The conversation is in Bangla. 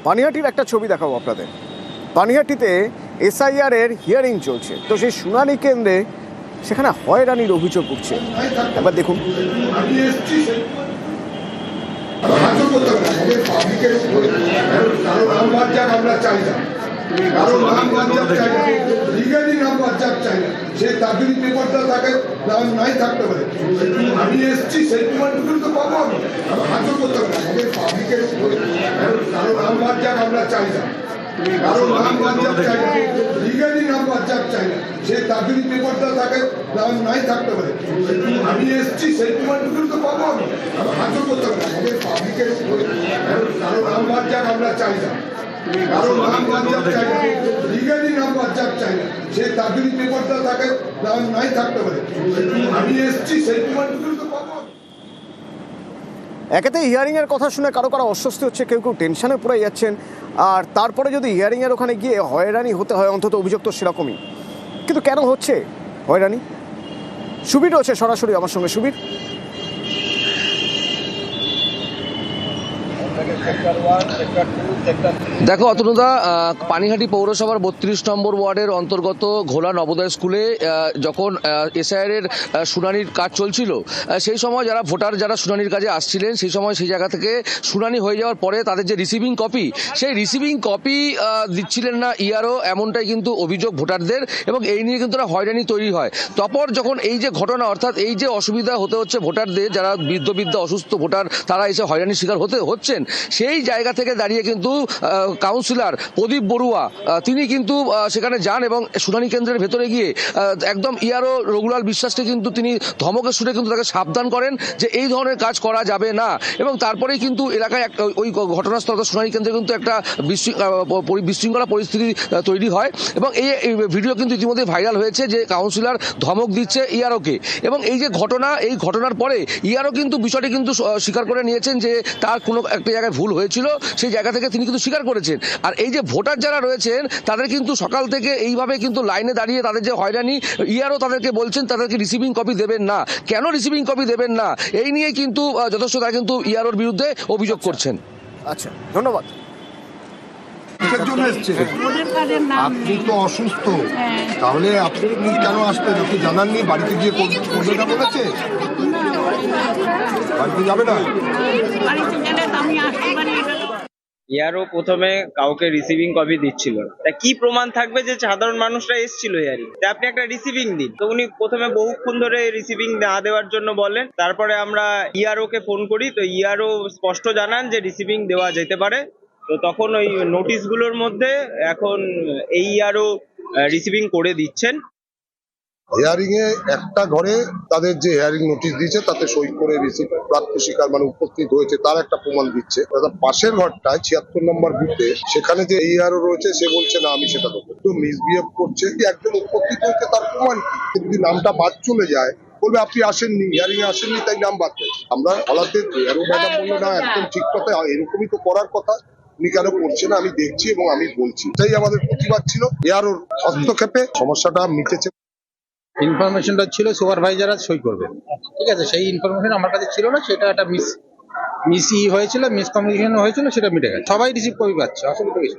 পানিহাটির একটা ছবি দেখাবো আপনাদের। পানিহাটিতে এসআইআর এর হিয়ারিং চলছে, তো সেই শুনানি কেন্দ্রে সেখানে হয়রানির অভিযোগ উঠছে। এবার দেখুন। সে তার যদি পেপারটা থাকে নাই থাকতে পারে, আমি এসছি সেই পেপারটুকু তো পাবো। আমি হাজর করতে পারি আমাদের পাবলিকের কারো নাম বাদ যাক আমরা চাই না, কারো নাম বাদ যাক চাই না, লিগালি নাম বাদ যাক চাই না। সে তার যদি পেপারটা থাকে নাই থাকতে পারে, আমি এসছি সেই পেপারটুকু তো পাবো। আমি হাজর করতে পারি আমাদের পাবলিকের কারো নাম বাদ যাক আমরা চাই না, কারো নাম বাদ যাক চাই না, লিগালি নাম বাদ যাক চাই না। সে তার যদি পেপারটা থাকে নাই থাকতে পারে, আমি এসছি সেই পেপারটুকু তো পাবো। একেতে হিয়ারিং এর কথা শুনে কারো কারো অস্বস্তি হচ্ছে, কেউ কেউ টেনশনে পড়ে যাচ্ছেন, আর তারপরে যদি হিয়ারিং এর ওখানে গিয়ে হয়রানি হতে হয়, অন্তত অভিযোগ তো সেরকমই। কিন্তু কেন হচ্ছে হয়রানি? সুবীর রয়েছে সরাসরি আমার সঙ্গে। সুবীর, দেখো অতনুদা, পানিহাটি পৌরসভার 32 নম্বর ওয়ার্ডের অন্তর্গত ঘোলা নবোদয় স্কুলে যখন এসআইআর এর শুনানির কাজ চলছিল, সেই সময় যারা ভোটার যারা শুনানির কাজে আসছিলেন, সেই সময় সেই জায়গা থেকে শুনানি হয়ে যাওয়ার পরে তাদের যে রিসিভিং কপি, সেই রিসিভিং কপি দিচ্ছিলেন না ইআরও, এমনটাই কিন্তু অভিযোগ ভোটারদের, এবং এই নিয়ে কিন্তু হয়রানি তৈরি হয়। তারপর যখন এই যে ঘটনা, অর্থাৎ এই যে অসুবিধা হতে হচ্ছে ভোটারদের, যারা বৃদ্ধ অসুস্থ ভোটার তারা এসে হয়রানির শিকার হচ্ছেন, সেই জায়গা থেকে দাঁড়িয়ে কিন্তু কাউন্সিলর প্রদীপ বড়ুয়া তিনি কিন্তু সেখানে যান এবং শুনানি কেন্দ্রের ভেতরে গিয়ে একদম ইআরও রঘুলাল বিশ্বাসকে কিন্তু তিনি ধমকের সুরে কিন্তু তাকে সাবধান করেন যে এই ধরনের কাজ করা যাবে না। এবং তারপরেই কিন্তু এলাকায় ওই ঘটনাস্থল শুনানি কেন্দ্রে কিন্তু একটা বিশৃঙ্খলা পরিস্থিতি তৈরি হয়, এবং এই ভিডিও কিন্তু ইতিমধ্যে ভাইরাল হয়েছে যে কাউন্সিলর ধমক দিচ্ছে ইআরওকে। এবং এই যে ঘটনা, এই ঘটনার পরে ইআরও কিন্তু বিষয়টি কিন্তু স্বীকার করে নিয়েছেন যে তার কোনো একটা জায়গায় ভুল হয়েছিল, সেই জায়গা থেকে তিনি কিন্তু স্বীকার করেছেন। আর এই যে ভোটার যারা রয়েছেন তাদের কিন্তু সকাল থেকে এইভাবে কিন্তু লাইনে দাঁড়িয়ে তাদের যে হয়রানি, ইআরও তাদেরকে বলছেন তাদেরকে রিসিভিং কপি দেবেন না। কেন রিসিভিং কপি দেবেন না, এই নিয়ে কিন্তু যথেষ্ট তারা কিন্তু ইআরওর বিরুদ্ধে অভিযোগ করছেন। আচ্ছা, ধন্যবাদ। আপনি তো অসুস্থ, তাহলে আপনি কেন আসবেন? আপনি জানাননি? বাড়িতে গিয়ে করবে না বলেছে? বাড়িতে যাবে না? ইয়ারও প্রথমে কাউকে রিসিভিং কপি দিচ্ছিল, তা কি প্রমাণ থাকবে যে সাধারণ মানুষরা এসেছিল ইয়ারি? আপনি একটা রিসিভিং দিন। তো উনি প্রথমে বহুক্ষণ ধরে রিসিভিং না দেওয়ার জন্য বলেন, তারপরে আমরা ইআরও কে ফোন করি, তো ইআরও স্পষ্ট জানান যে রিসিভিং দেওয়া যেতে পারে। তো তখন ওই নোটিশগুলোর মধ্যে এখন এই ইআরও রিসিভিং করে দিচ্ছেন। হিয়ারিং এ একটা ঘরে তাদের যে হিয়ারিং নোটিশ দিয়েছে তাতে সই করে রিসিভ প্রাপ্তি স্বীকার মানে উপস্থিত হয়েছে তার একটা প্রমাণ দিচ্ছে। পাশের ঘরটায় 76 নম্বর বুথে সেখানে যে ইআরও রয়েছে সে বলছে না আমি সেটা দেবো, তো মিসবিহেভ করছে। একজন উপস্থিত হয়েছে তার প্রমাণ কি? যদি নামটা বাদ চলে যায় বলবে আপনি আসেননি, হিয়ারিং এ আসেননি তাই নাম বাদ দেয়। আমরা বলাতে আরো ম্যাডাম বললো না একদম ঠিক কথা, এরকমই তো করার কথা, উনি কেন করছে না আমি দেখছি এবং আমি বলছি। এটাই আমাদের প্রতিবাদ ছিল। ইআরওর হস্তক্ষেপে সমস্যাটা মিটেছে। ইনফরমেশনটা ছিল সুপারভাইজাররা সই করবে, ঠিক আছে, সেই ইনফরমেশন আমার কাছে ছিল না, সেটা একটা মিস হয়েছিল, মিসকমিউনিকেশন হয়েছিল, সেটা মিটে গেছে। সবাই রিসিভ কপি পাচ্ছে, অসুবিধা কিছু।